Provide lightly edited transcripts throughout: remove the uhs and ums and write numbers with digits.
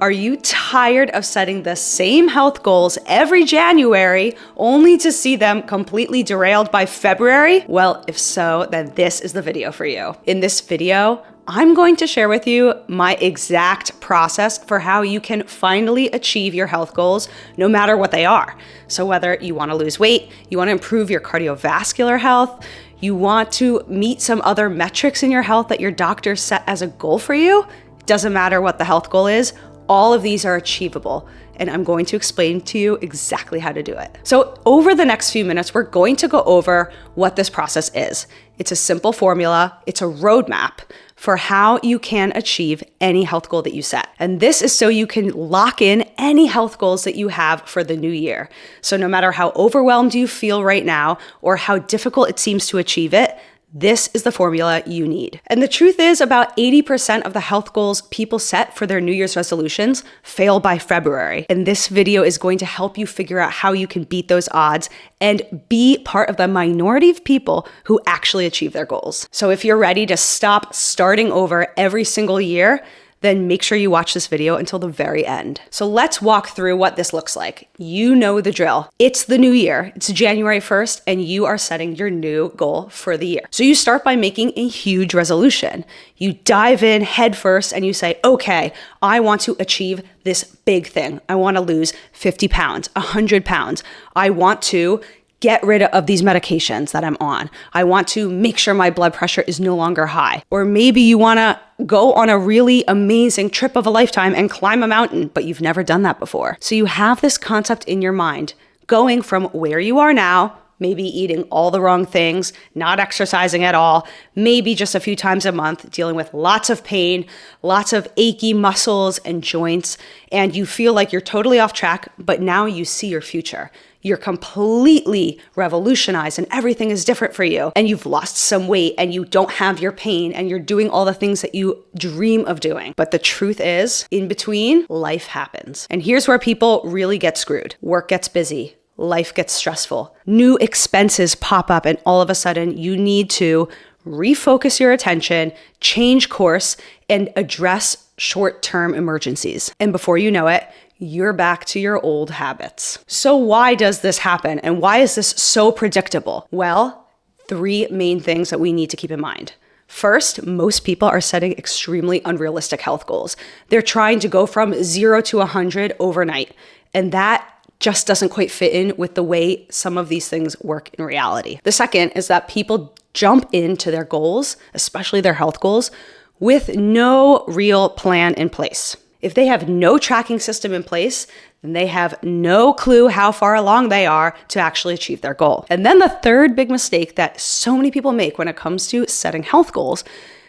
Are you tired of setting the same health goals every January only to see them completely derailed by February? Well, if so, then this is the video for you. In this video, I'm going to share with you my exact process for how you can finally achieve your health goals, no matter what they are. So whether you want to lose weight, you want to improve your cardiovascular health, you want to meet some other metrics in your health that your doctor set as a goal for you, doesn't matter what the health goal is, all of these are achievable, and I'm going to explain to you exactly how to do it. So over the next few minutes, we're going to go over what this process is. It's a simple formula. It's a roadmap for how you can achieve any health goal that you set. And this is so you can lock in any health goals that you have for the new year. So no matter how overwhelmed you feel right now or how difficult it seems to achieve it, this is the formula you need. And the truth is, about 80% of the health goals people set for their New Year's resolutions fail by February. And this video is going to help you figure out how you can beat those odds and be part of the minority of people who actually achieve their goals. So if you're ready to stop starting over every single year, then make sure you watch this video until the very end. So let's walk through what this looks like. You know the drill. It's the new year. It's January 1st, and you are setting your new goal for the year. So you start by making a huge resolution. You dive in head first and you say, okay, I want to achieve this big thing. I want to lose 50 pounds, 100 pounds. I want to get rid of these medications that I'm on. I want to make sure my blood pressure is no longer high. Or maybe you want to go on a really amazing trip of a lifetime and climb a mountain, but you've never done that before. So you have this concept in your mind, going from where you are now, maybe eating all the wrong things, not exercising at all, maybe just a few times a month, dealing with lots of pain, lots of achy muscles and joints, and you feel like you're totally off track, but now you see your future. You're completely revolutionized and everything is different for you. And you've lost some weight and you don't have your pain and you're doing all the things that you dream of doing. But the truth is, in between, life happens. And here's where people really get screwed. Work gets busy. Life gets stressful. New expenses pop up and all of a sudden you need to refocus your attention, change course, and address short-term emergencies. And before you know it, you're back to your old habits. So why does this happen? And why is this so predictable? Well, three main things that we need to keep in mind. First, most people are setting extremely unrealistic health goals. They're trying to go from 0 to 100 overnight. And that just doesn't quite fit in with the way some of these things work in reality. The second is that people jump into their goals, especially their health goals, with no real plan in place. If they have no tracking system in place, then they have no clue how far along they are to actually achieve their goal. And then the third big mistake that so many people make when it comes to setting health goals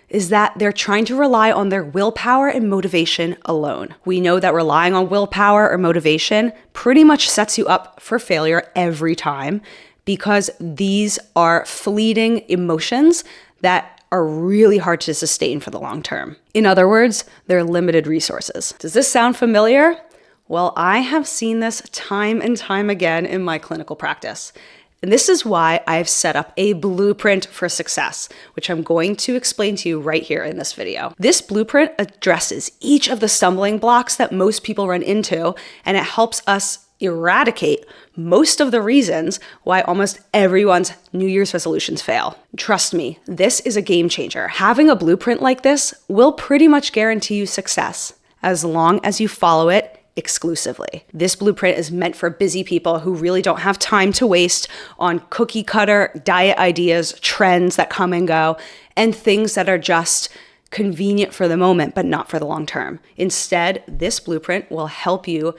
is that they're trying to rely on their willpower and motivation alone. We know that relying on willpower or motivation pretty much sets you up for failure every time because these are fleeting emotions that are really hard to sustain for the long term. In other words, they're limited resources. Does this sound familiar? Well, I have seen this time and time again in my clinical practice. And this is why I've set up a blueprint for success, which I'm going to explain to you right here in this video. This blueprint addresses each of the stumbling blocks that most people run into, and it helps us eradicate most of the reasons why almost everyone's New Year's resolutions fail. Trust me, this is a game changer. Having a blueprint like this will pretty much guarantee you success as long as you follow it exclusively. This blueprint is meant for busy people who really don't have time to waste on cookie cutter diet ideas, trends that come and go, and things that are just convenient for the moment, but not for the long term. Instead, this blueprint will help you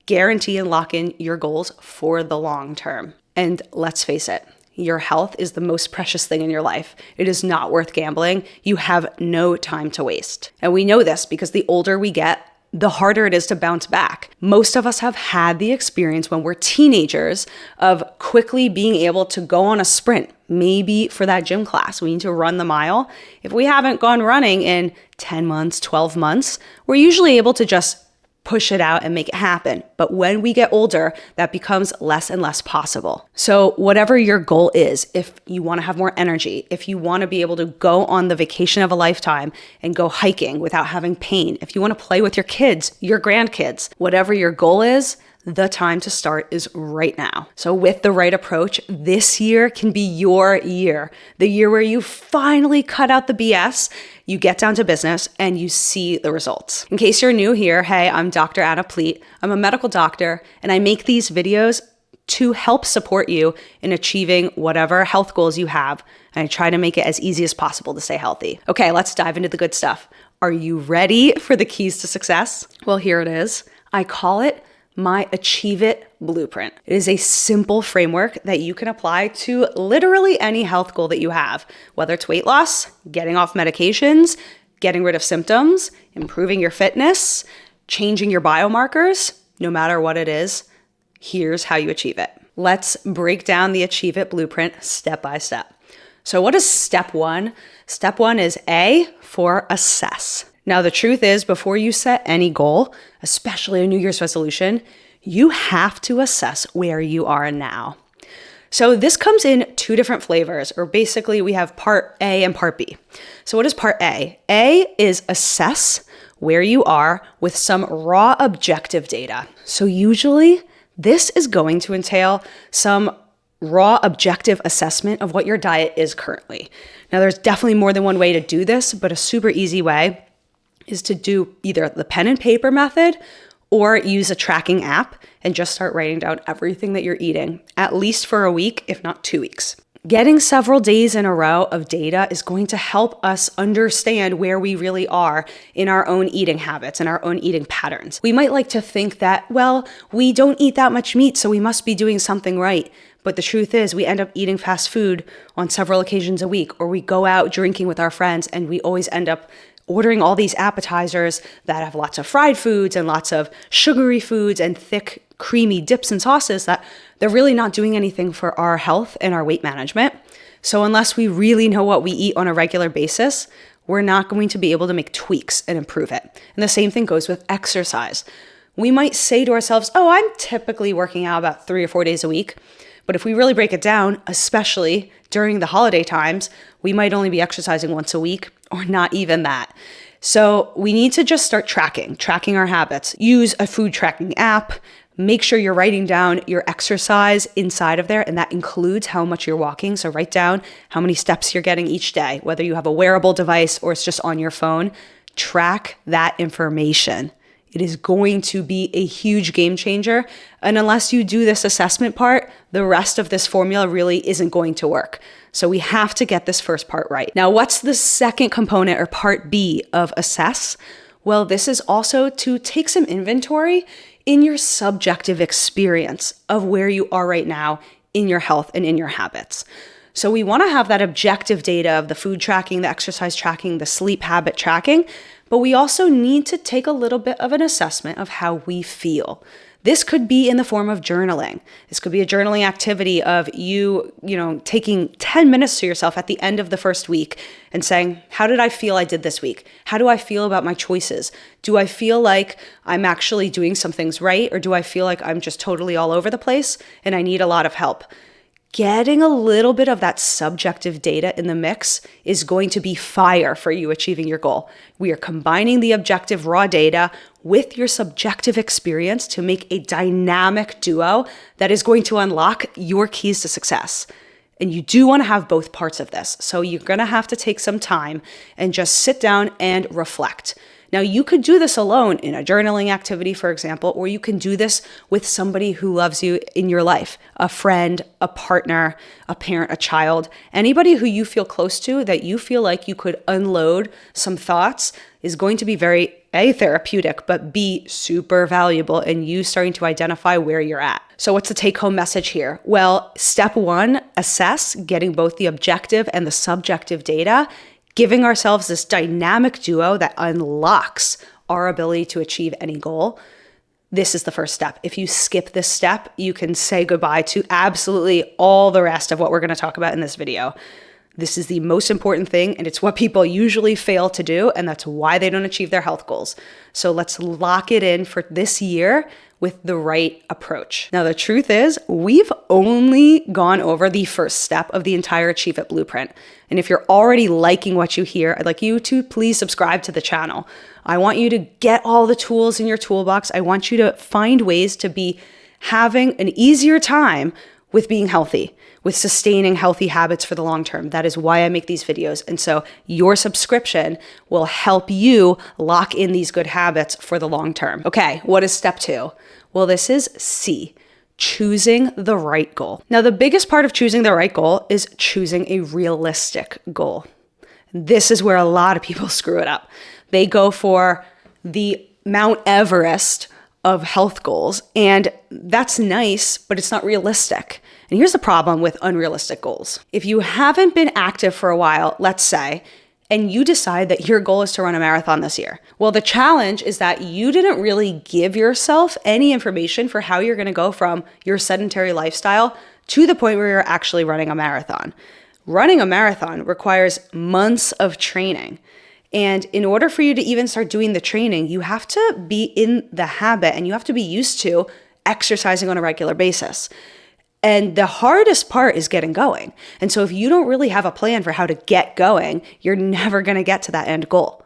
guarantee and lock in your goals for the long term. And let's face it, your health is the most precious thing in your life. It is not worth gambling. You have no time to waste. And we know this because the older we get, the harder it is to bounce back. Most of us have had the experience when we're teenagers of quickly being able to go on a sprint, maybe for that gym class. We need to run the mile. If we haven't gone running in 10 months, 12 months, we're usually able to just push it out and make it happen. But when we get older, that becomes less and less possible. So whatever your goal is, if you want to have more energy, if you want to be able to go on the vacation of a lifetime and go hiking without having pain, if you want to play with your kids, your grandkids, whatever your goal is, the time to start is right now. So with the right approach, this year can be your year, the year where you finally cut out the BS, you get down to business, and you see the results. In case you're new here, hey, I'm Dr. Anna Pleat. I'm a medical doctor, and I make these videos to help support you in achieving whatever health goals you have. And I try to make it as easy as possible to stay healthy. Okay, let's dive into the good stuff. Are you ready for the keys to success? Well, here it is. I call it my Achieve It Blueprint. It is a simple framework that you can apply to literally any health goal that you have, whether it's weight loss, getting off medications, getting rid of symptoms, improving your fitness, changing your biomarkers, no matter what it is, here's how you achieve it. Let's break down the Achieve It Blueprint step by step. So what is step one? Step one is A for assess. Now, the truth is, before you set any goal, especially a New Year's resolution, you have to assess where you are now. So this comes in two different flavors, or basically we have part A and part B. So what is part A? A is assess where you are with some raw objective data. So usually this is going to entail some raw objective assessment of what your diet is currently. Now, there's definitely more than one way to do this, but a super easy way is to do either the pen and paper method or use a tracking app and just start writing down everything that you're eating, at least for a week, if not 2 weeks. Getting several days in a row of data is going to help us understand where we really are in our own eating habits and our own eating patterns. We might like to think that, well, we don't eat that much meat, so we must be doing something right. But the truth is, we end up eating fast food on several occasions a week, or we go out drinking with our friends and we always end up ordering all these appetizers that have lots of fried foods and lots of sugary foods and thick, creamy dips and sauces that they're really not doing anything for our health and our weight management. So unless we really know what we eat on a regular basis, we're not going to be able to make tweaks and improve it. And the same thing goes with exercise. We might say to ourselves, oh, I'm typically working out about 3 or 4 days a week. But if we really break it down, especially during the holiday times, we might only be exercising once a week or not even that. So we need to just start tracking our habits. Use a food tracking app. Make sure you're writing down your exercise inside of there, and that includes how much you're walking. So write down how many steps you're getting each day, whether you have a wearable device or it's just on your phone. Track that information. It is going to be a huge game changer. And unless you do this assessment part, the rest of this formula really isn't going to work. So we have to get this first part right. Now, what's the second component, or part B of assess? Well, this is also to take some inventory in your subjective experience of where you are right now in your health and in your habits. So we want to have that objective data of the food tracking, the exercise tracking, the sleep habit tracking, but we also need to take a little bit of an assessment of how we feel. This could be in the form of journaling. This could be a journaling activity of you taking 10 minutes to yourself at the end of the first week and saying, how did I feel I did this week? How do I feel about my choices? Do I feel like I'm actually doing some things right? Or do I feel like I'm just totally all over the place and I need a lot of help? Getting a little bit of that subjective data in the mix is going to be fire for you achieving your goal. We are combining the objective raw data with your subjective experience to make a dynamic duo that is going to unlock your keys to success. And you do want to have both parts of this. So you're going to have to take some time and just sit down and reflect. Now, you could do this alone in a journaling activity, for example, or you can do this with somebody who loves you in your life, a friend, a partner, a parent, a child, anybody who you feel close to that you feel like you could unload some thoughts is going to be very A, therapeutic, but B, super valuable in you starting to identify where you're at. So what's the take-home message here? Well, step one, assess, getting both the objective and the subjective data, giving ourselves this dynamic duo that unlocks our ability to achieve any goal. This is the first step. If you skip this step, you can say goodbye to absolutely all the rest of what we're going to talk about in this video. This is the most important thing, and it's what people usually fail to do, and that's why they don't achieve their health goals. So let's lock it in for this year with the right approach. Now, the truth is, we've only gone over the first step of the entire Achieve It Blueprint. And if you're already liking what you hear, I'd like you to please subscribe to the channel. I want you to get all the tools in your toolbox. I want you to find ways to be having an easier time with being healthy, with sustaining healthy habits for the long term. That is why I make these videos. And so your subscription will help you lock in these good habits for the long term. Okay, what is step 2? Well, this is C, choosing the right goal. Now, the biggest part of choosing the right goal is choosing a realistic goal. This is where a lot of people screw it up. They go for the Mount Everest of health goals, and that's nice, but it's not realistic. And here's the problem with unrealistic goals. If you haven't been active for a while, let's say, and you decide that your goal is to run a marathon this year, well, the challenge is that you didn't really give yourself any information for how you're gonna go from your sedentary lifestyle to the point where you're actually running a marathon. Running a marathon requires months of training. And in order for you to even start doing the training, you have to be in the habit and you have to be used to exercising on a regular basis. And the hardest part is getting going. And so if you don't really have a plan for how to get going, you're never going to get to that end goal.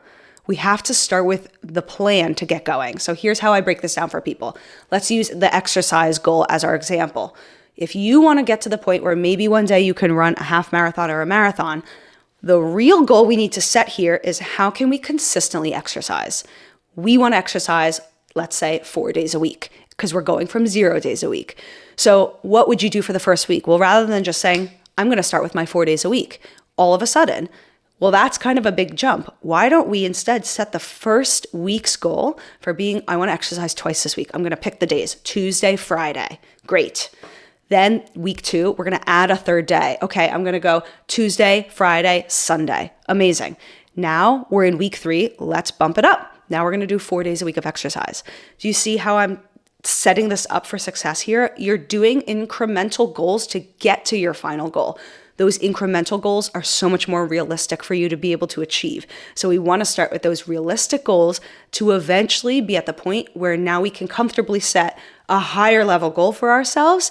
We have to start with the plan to get going. So here's how I break this down for people. Let's use the exercise goal as our example. If you want to get to the point where maybe one day you can run a half marathon or a marathon, the real goal we need to set here is how can we consistently exercise? We want to exercise, let's say, 4 days a week because we're going from 0 days a week. So what would you do for the first week? Well, rather than just saying, I'm going to start with my 4 days a week, all of a sudden, well, that's kind of a big jump. Why don't we instead set the first week's goal for being, I want to exercise twice this week. I'm going to pick the days, Tuesday, Friday. Great. Then week 2, we're going to add a third day. Okay, I'm going to go Tuesday, Friday, Sunday. Amazing. Now we're in week 3. Let's bump it up. Now we're going to do 4 days a week of exercise. Do you see how I'm setting this up for success here? You're doing incremental goals to get to your final goal. Those incremental goals are so much more realistic for you to be able to achieve. So we want to start with those realistic goals to eventually be at the point where now we can comfortably set a higher level goal for ourselves.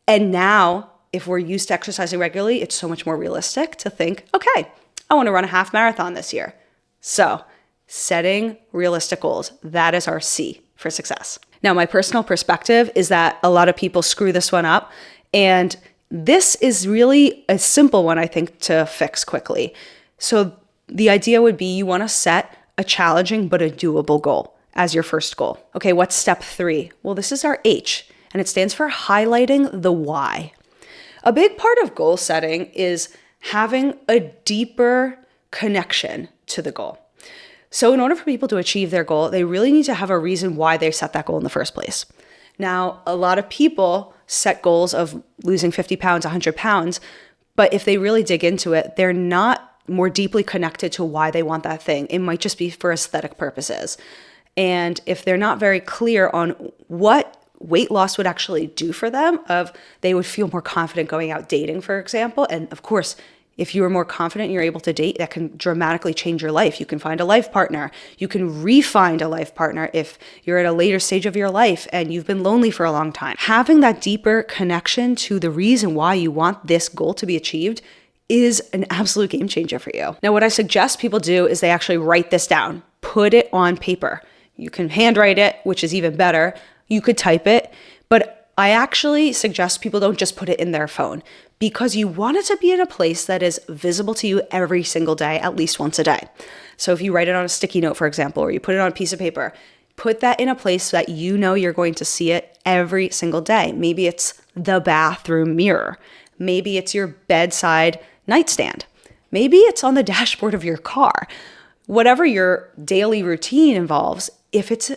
And now, if we're used to exercising regularly, it's so much more realistic to think, okay, I want to run a half marathon this year. So setting realistic goals, that is our C for success. Now, my personal perspective is that a lot of people screw this one up. And this is really a simple one, I think, to fix quickly. So the idea would be you want to set a challenging but a doable goal as your first goal. Okay, what's step 3? Well, this is our H. And it stands for highlighting the why. A big part of goal setting is having a deeper connection to the goal. So in order for people to achieve their goal, they really need to have a reason why they set that goal in the first place. Now, a lot of people set goals of losing 50 pounds, 100 pounds, but if they really dig into it, they're not more deeply connected to why they want that thing. It might just be for aesthetic purposes. And if they're not very clear on what weight loss would actually do for them, they would feel more confident going out dating, for example. And of course, if you are more confident and you're able to date, that can dramatically change your life. You can find a life partner. You can re-find a life partner if you're at a later stage of your life and you've been lonely for a long time. Having that deeper connection to the reason why you want this goal to be achieved is an absolute game changer for you. Now, what I suggest people do is they actually write this down, put it on paper. You can handwrite it, which is even better. You could type it, but I actually suggest people don't just put it in their phone because you want it to be in a place that is visible to you every single day, at least once a day. So if you write it on a sticky note, for example, or you put it on a piece of paper, put that in a place that you know you're going to see it every single day. Maybe it's the bathroom mirror. Maybe it's your bedside nightstand. Maybe it's on the dashboard of your car. Whatever your daily routine involves, if it's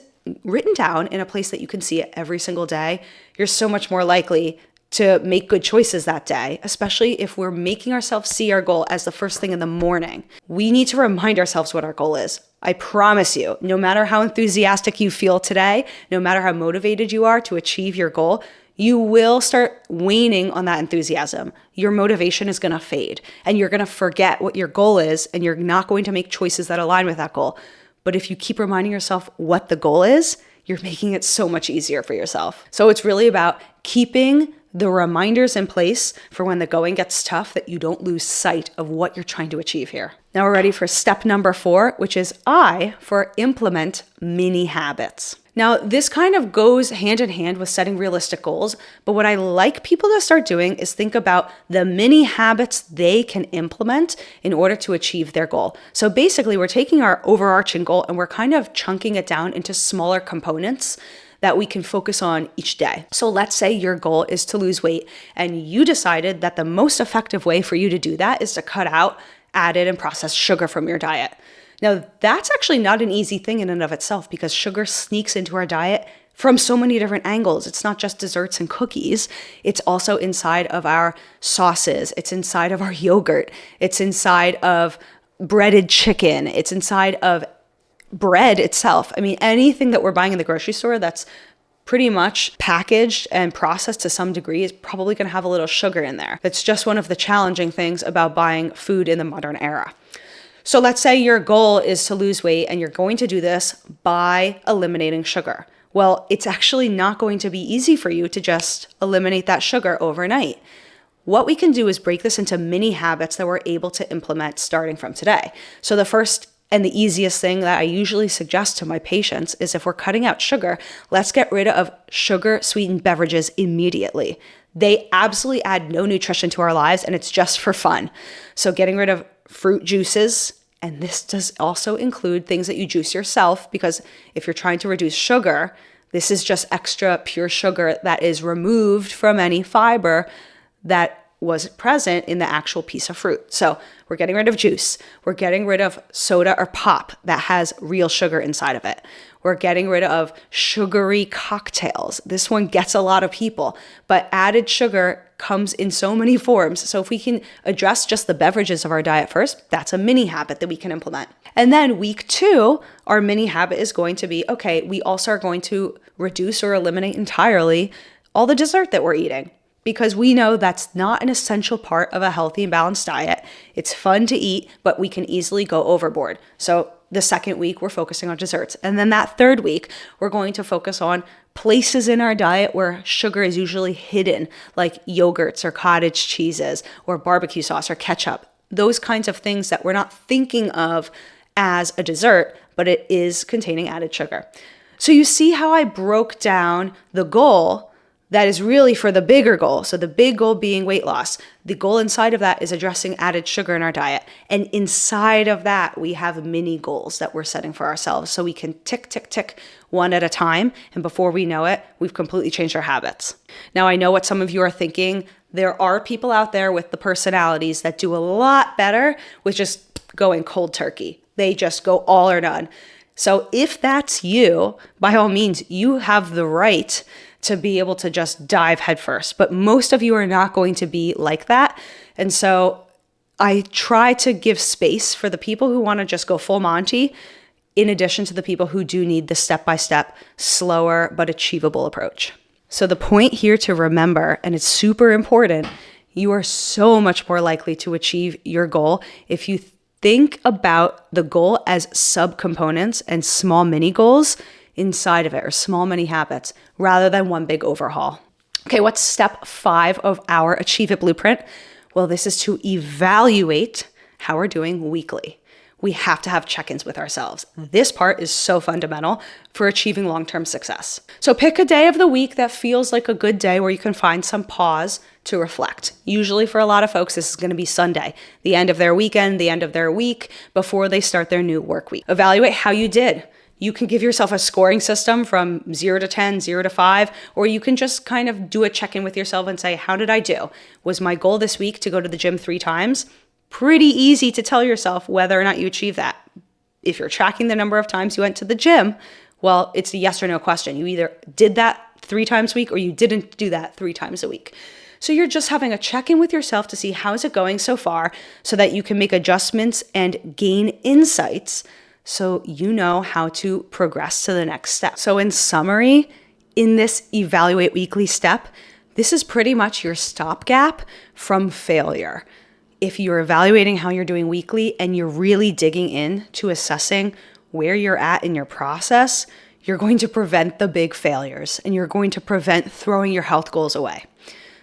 written down in a place that you can see it every single day, you're so much more likely to make good choices that day, especially if we're making ourselves see our goal as the first thing in the morning. We need to remind ourselves what our goal is. I promise you, no matter how enthusiastic you feel today, no matter how motivated you are to achieve your goal, you will start waning on that enthusiasm. Your motivation is going to fade and you're going to forget what your goal is and you're not going to make choices that align with that goal. But if you keep reminding yourself what the goal is, you're making it so much easier for yourself. So it's really about keeping the reminders in place for when the going gets tough, that you don't lose sight of what you're trying to achieve here. Now we're ready for step number 4, which is I for implement mini habits. Now, this kind of goes hand in hand with setting realistic goals, but what I like people to start doing is think about the mini habits they can implement in order to achieve their goal. So basically, we're taking our overarching goal and we're kind of chunking it down into smaller components that we can focus on each day. So let's say your goal is to lose weight and you decided that the most effective way for you to do that is to cut out added and processed sugar from your diet. Now, that's actually not an easy thing in and of itself because sugar sneaks into our diet from so many different angles. It's not just desserts and cookies. It's also inside of our sauces. It's inside of our yogurt. It's inside of breaded chicken. It's inside of bread itself. I mean, anything that we're buying in the grocery store that's pretty much packaged and processed to some degree is probably going to have a little sugar in there. That's just one of the challenging things about buying food in the modern era. So let's say your goal is to lose weight and you're going to do this by eliminating sugar. Well, it's actually not going to be easy for you to just eliminate that sugar overnight. What we can do is break this into mini habits that we're able to implement starting from today. So the first and the easiest thing that I usually suggest to my patients is if we're cutting out sugar, let's get rid of sugar-sweetened beverages immediately. They absolutely add no nutrition to our lives and it's just for fun. So getting rid of fruit juices, and this does also include things that you juice yourself, because if you're trying to reduce sugar, this is just extra pure sugar that is removed from any fiber that was present in the actual piece of fruit. So we're getting rid of juice. We're getting rid of soda or pop that has real sugar inside of it. We're getting rid of sugary cocktails. This one gets a lot of people, but added sugar comes in so many forms. So if we can address just the beverages of our diet first, that's a mini habit that we can implement. And then week 2, our mini habit is going to be, okay, we also are going to reduce or eliminate entirely all the dessert that we're eating, because we know that's not an essential part of a healthy and balanced diet. It's fun to eat, but we can easily go overboard. So the second week, we're focusing on desserts. And then that third week, we're going to focus on places in our diet where sugar is usually hidden, like yogurts or cottage cheeses or barbecue sauce or ketchup. Those kinds of things that we're not thinking of as a dessert, but it is containing added sugar. So you see how I broke down the goal that is really for the bigger goal. So the big goal being weight loss. The goal inside of that is addressing added sugar in our diet. And inside of that, we have mini goals that we're setting for ourselves. So we can tick, tick, tick one at a time. And before we know it, we've completely changed our habits. Now, I know what some of you are thinking. There are people out there with the personalities that do a lot better with just going cold turkey. They just go all or none. So if that's you, by all means, you have the right to be able to just dive headfirst. But most of you are not going to be like that. And so I try to give space for the people who want to just go full Monty, in addition to the people who do need the step-by-step, slower but achievable approach. So the point here to remember, and it's super important, you are so much more likely to achieve your goal if you think about the goal as subcomponents and small mini goals inside of it, or small mini habits, rather than one big overhaul. Okay, what's step 5 of our Achieve It Blueprint? Well, this is to evaluate how we're doing weekly. We have to have check-ins with ourselves. This part is so fundamental for achieving long-term success. So pick a day of the week that feels like a good day where you can find some pause to reflect. Usually for a lot of folks, this is going to be Sunday, the end of their weekend, the end of their week, before they start their new work week. Evaluate how you did. You can give yourself a scoring system from 0 to 10, 0 to 5, or you can just kind of do a check-in with yourself and say, how did I do? Was my goal this week to go to the gym 3 times? Pretty easy to tell yourself whether or not you achieve that. If you're tracking the number of times you went to the gym, well, it's a yes or no question. You either did that 3 times a week or you didn't do that 3 times a week. So you're just having a check-in with yourself to see how's it going so far so that you can make adjustments and gain insights so you know how to progress to the next step. So in summary, in this Evaluate Weekly step, This is pretty much your stopgap from failure. If you're evaluating how you're doing weekly and you're really digging in to assessing where you're at in your process, you're going to prevent the big failures and you're going to prevent throwing your health goals away.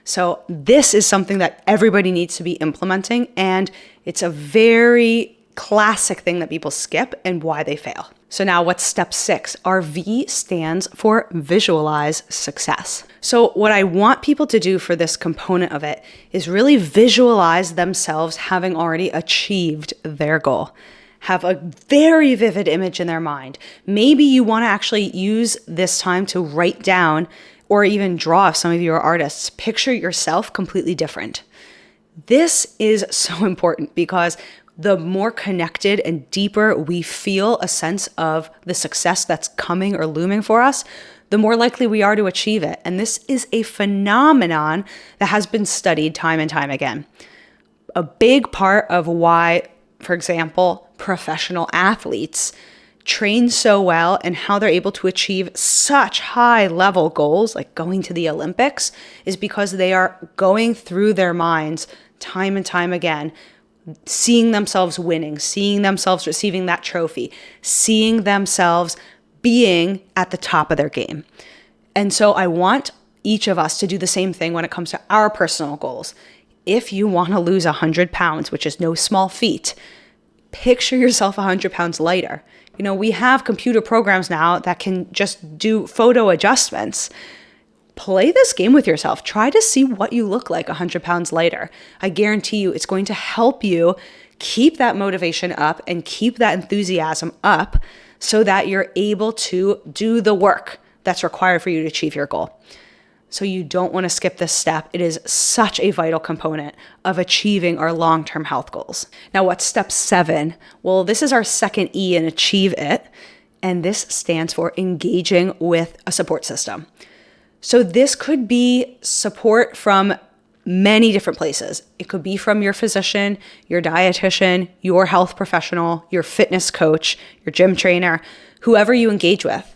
So this is something that everybody needs to be implementing, and it's a very classic thing that people skip and why they fail. So now what's step 6? Our V stands for visualize success. So what I want people to do for this component of it is really visualize themselves having already achieved their goal. Have a very vivid image in their mind. Maybe you want to actually use this time to write down or even draw, if some of you are artists, picture yourself completely different. This is so important because the more connected and deeper we feel a sense of the success that's coming or looming for us, the more likely we are to achieve it. And this is a phenomenon that has been studied time and time again. A big part of why, for example, professional athletes train so well and how they're able to achieve such high level goals, like going to the Olympics, is because they are going through their minds time and time again, seeing themselves winning, seeing themselves receiving that trophy, seeing themselves being at the top of their game. And so I want each of us to do the same thing when it comes to our personal goals. If you want to lose 100 pounds, which is no small feat, picture yourself 100 pounds lighter. You know, we have computer programs now that can just do photo adjustments. Play this game with yourself. Try to see what you look like 100 pounds lighter. I guarantee you it's going to help you keep that motivation up and keep that enthusiasm up so that you're able to do the work that's required for you to achieve your goal. So you don't want to skip this step. It is such a vital component of achieving our long-term health goals. Now, what's step 7? Well, this is our second E in Achieve It, and this stands for engaging with a support system. So this could be support from many different places. It could be from your physician, your dietitian, your health professional, your fitness coach, your gym trainer, whoever you engage with.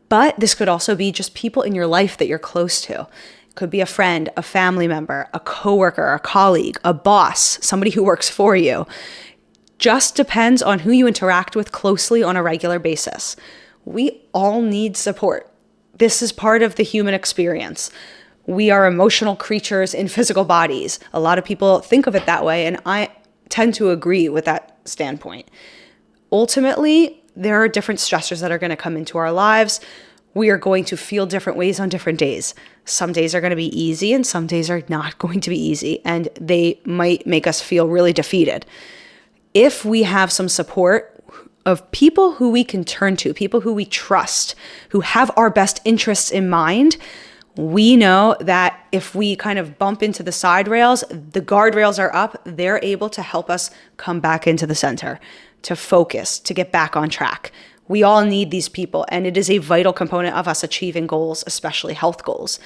But this could also be just people in your life that you're close to. It could be a friend, a family member, a coworker, a colleague, a boss, somebody who works for you. Just depends on who you interact with closely on a regular basis. We all need support. This is part of the human experience. We are emotional creatures in physical bodies. A lot of people think of it that way, and I tend to agree with that standpoint. Ultimately, there are different stressors that are going to come into our lives. We are going to feel different ways on different days. Some days are going to be easy and some days are not going to be easy, and they might make us feel really defeated. If we have some support of people who we can turn to, people who we trust, who have our best interests in mind, we know that if we kind of bump into the side rails, the guardrails are up, they're able to help us come back into the center, to focus, to get back on track. We all need these people, and it is a vital component of us achieving goals, especially health goals,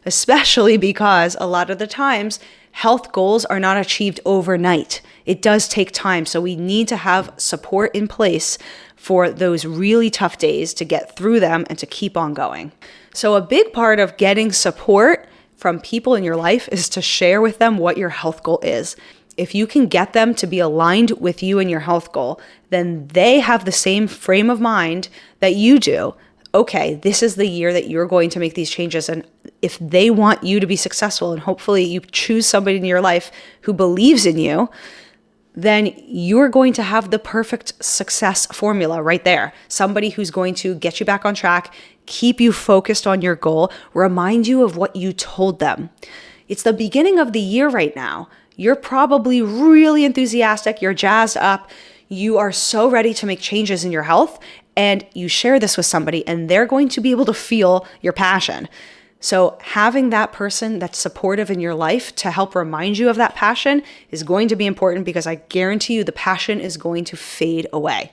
especially because a lot of the times health goals are not achieved overnight. It does take time, so we need to have support in place for those really tough days to get through them and to keep on going. So a big part of getting support from people in your life is to share with them what your health goal is. If you can get them to be aligned with you and your health goal, then they have the same frame of mind that you do. Okay, this is the year that you're going to make these changes. And if they want you to be successful, and hopefully you choose somebody in your life who believes in you, then you're going to have the perfect success formula right there. Somebody who's going to get you back on track, keep you focused on your goal, remind you of what you told them. It's the beginning of the year right now. You're probably really enthusiastic, you're jazzed up, you are so ready to make changes in your health, and you share this with somebody and they're going to be able to feel your passion. So having that person that's supportive in your life to help remind you of that passion is going to be important, because I guarantee you the passion is going to fade away.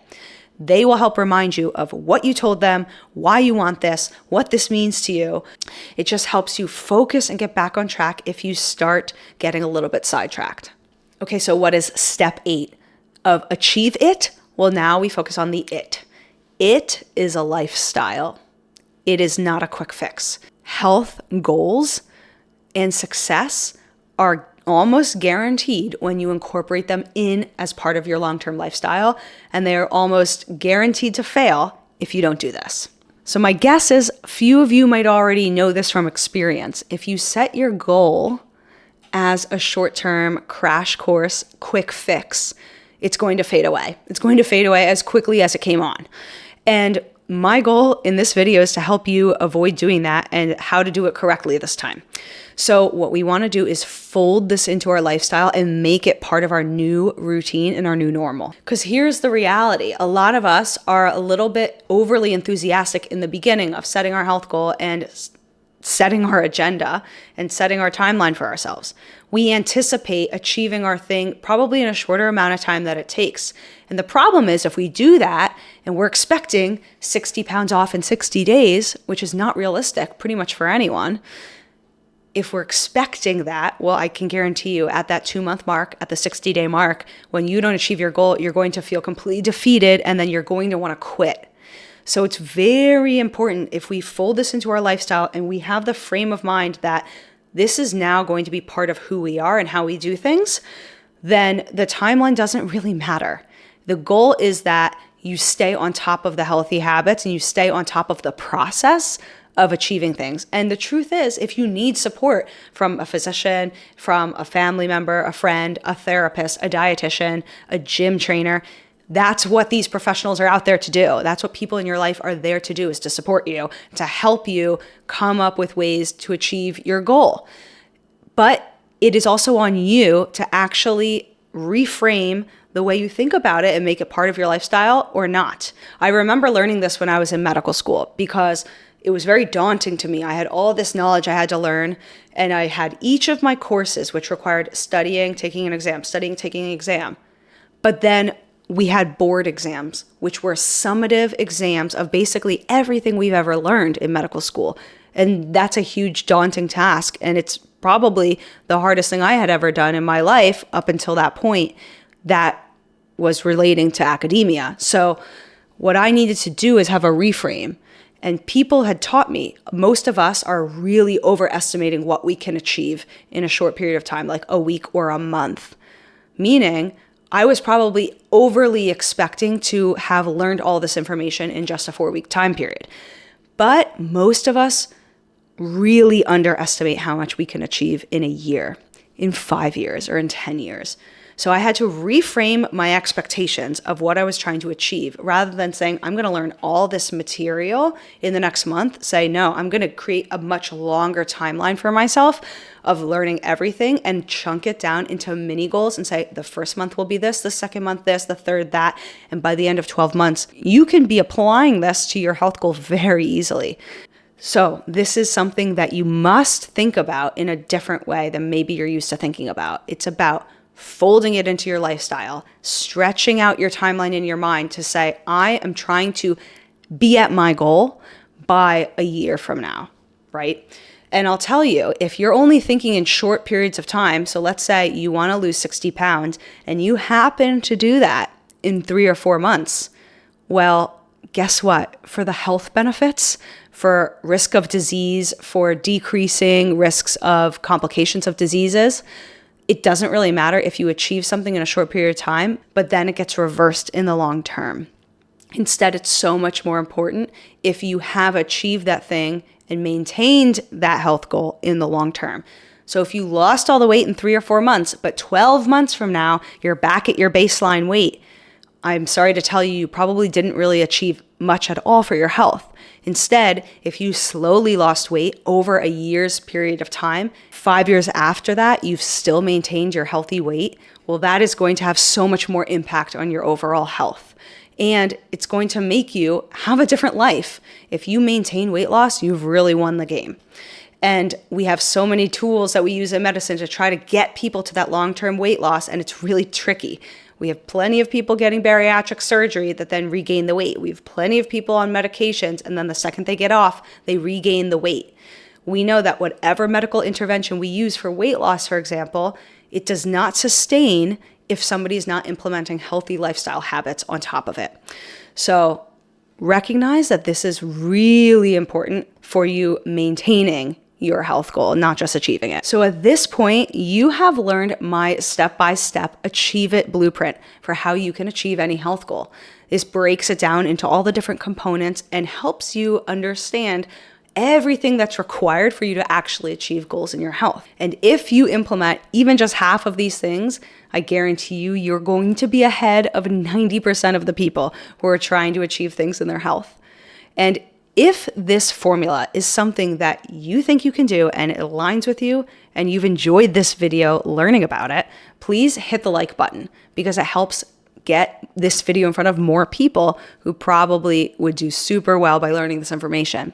They will help remind you of what you told them, why you want this, what this means to you. It just helps you focus and get back on track if you start getting a little bit sidetracked. Okay, so what is step 8 of Achieve It? Well, now we focus on the it. It is a lifestyle. It is not a quick fix. Health goals and success are almost guaranteed when you incorporate them in as part of your long-term lifestyle, and they are almost guaranteed to fail if you don't do this. So my guess is few of you might already know this from experience. If you set your goal as a short-term crash course, quick fix, it's going to fade away. It's going to fade away as quickly as it came on. And my goal in this video is to help you avoid doing that and how to do it correctly this time. So what we want to do is fold this into our lifestyle and make it part of our new routine and our new normal. Because here's the reality. A lot of us are a little bit overly enthusiastic in the beginning of setting our health goal and setting our agenda and setting our timeline for ourselves. We anticipate achieving our thing probably in a shorter amount of time that it takes. And the problem is if we do that and we're expecting 60 pounds off in 60 days, which is not realistic pretty much for anyone, if we're expecting that, well, I can guarantee you at that 2-month mark, at the 60-day mark, when you don't achieve your goal, you're going to feel completely defeated and then you're going to want to quit. So it's very important if we fold this into our lifestyle and we have the frame of mind that this is now going to be part of who we are and how we do things, then the timeline doesn't really matter. The goal is that you stay on top of the healthy habits and you stay on top of the process of achieving things. And the truth is, if you need support from a physician, from a family member, a friend, a therapist, a dietitian, a gym trainer, that's what these professionals are out there to do. That's what people in your life are there to do, is to support you, to help you come up with ways to achieve your goal. But it is also on you to actually reframe the way you think about it and make it part of your lifestyle or not. I remember learning this when I was in medical school because it was very daunting to me. I had all this knowledge I had to learn, and I had each of my courses, which required studying, taking an exam, studying, taking an exam. But then we had board exams, which were summative exams of basically everything we've ever learned in medical school. And that's a huge daunting task. And it's probably the hardest thing I had ever done in my life up until that point that was relating to academia. So what I needed to do is have a reframe. And people had taught me, most of us are really overestimating what we can achieve in a short period of time, like a week or a month. Meaning, I was probably overly expecting to have learned all this information in just a 4-week time period. But most of us really underestimate how much we can achieve in a year, in 5 years, or in 10 years. So I had to reframe my expectations of what I was trying to achieve. Rather than saying, I'm going to learn all this material in the next month, say, no, I'm going to create a much longer timeline for myself of learning everything and chunk it down into mini goals and say, the first month will be this, the second month this, the third that. And by the end of 12 months, you can be applying this to your health goal very easily. So this is something that you must think about in a different way than maybe you're used to thinking about. It's about folding it into your lifestyle, stretching out your timeline in your mind to say, I am trying to be at my goal by a year from now, right? And I'll tell you, if you're only thinking in short periods of time, so let's say you want to lose 60 pounds and you happen to do that in 3 or 4 months, well, guess what? For the health benefits, for risk of disease, for decreasing risks of complications of diseases, it doesn't really matter if you achieve something in a short period of time, but then it gets reversed in the long term. Instead, it's so much more important if you have achieved that thing and maintained that health goal in the long term. So if you lost all the weight in 3 or 4 months, but 12 months from now, you're back at your baseline weight, I'm sorry to tell you, you probably didn't really achieve much at all for your health. Instead, if you slowly lost weight over a year's period of time, 5 years after that, you've still maintained your healthy weight, well, that is going to have so much more impact on your overall health. And it's going to make you have a different life. If you maintain weight loss, you've really won the game. And we have so many tools that we use in medicine to try to get people to that long-term weight loss, and it's really tricky. We have plenty of people getting bariatric surgery that then regain the weight. We have plenty of people on medications, and then the second they get off, they regain the weight. We know that whatever medical intervention we use for weight loss, for example, it does not sustain if somebody is not implementing healthy lifestyle habits on top of it. So recognize that this is really important for you maintaining your health goal, not just achieving it. So at this point, you have learned my step-by-step Achieve It blueprint for how you can achieve any health goal. This breaks it down into all the different components and helps you understand everything that's required for you to actually achieve goals in your health. And if you implement even just half of these things, I guarantee you, you're going to be ahead of 90% of the people who are trying to achieve things in their health. And if this formula is something that you think you can do and it aligns with you and you've enjoyed this video learning about it, please hit the like button because it helps get this video in front of more people who probably would do super well by learning this information.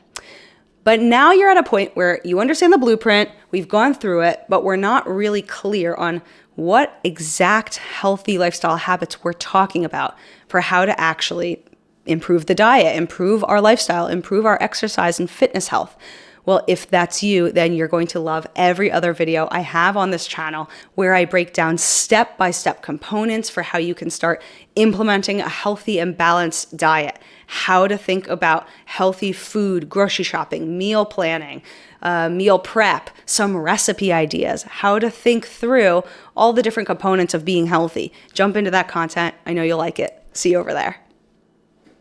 But now you're at a point where you understand the blueprint, we've gone through it, but we're not really clear on what exact healthy lifestyle habits we're talking about for how to actually improve the diet, improve our lifestyle, improve our exercise and fitness health. Well, if that's you, then you're going to love every other video I have on this channel where I break down step-by-step components for how you can start implementing a healthy and balanced diet, how to think about healthy food, grocery shopping, meal planning, meal prep, some recipe ideas, how to think through all the different components of being healthy. Jump into that content. I know you'll like it. See you over there.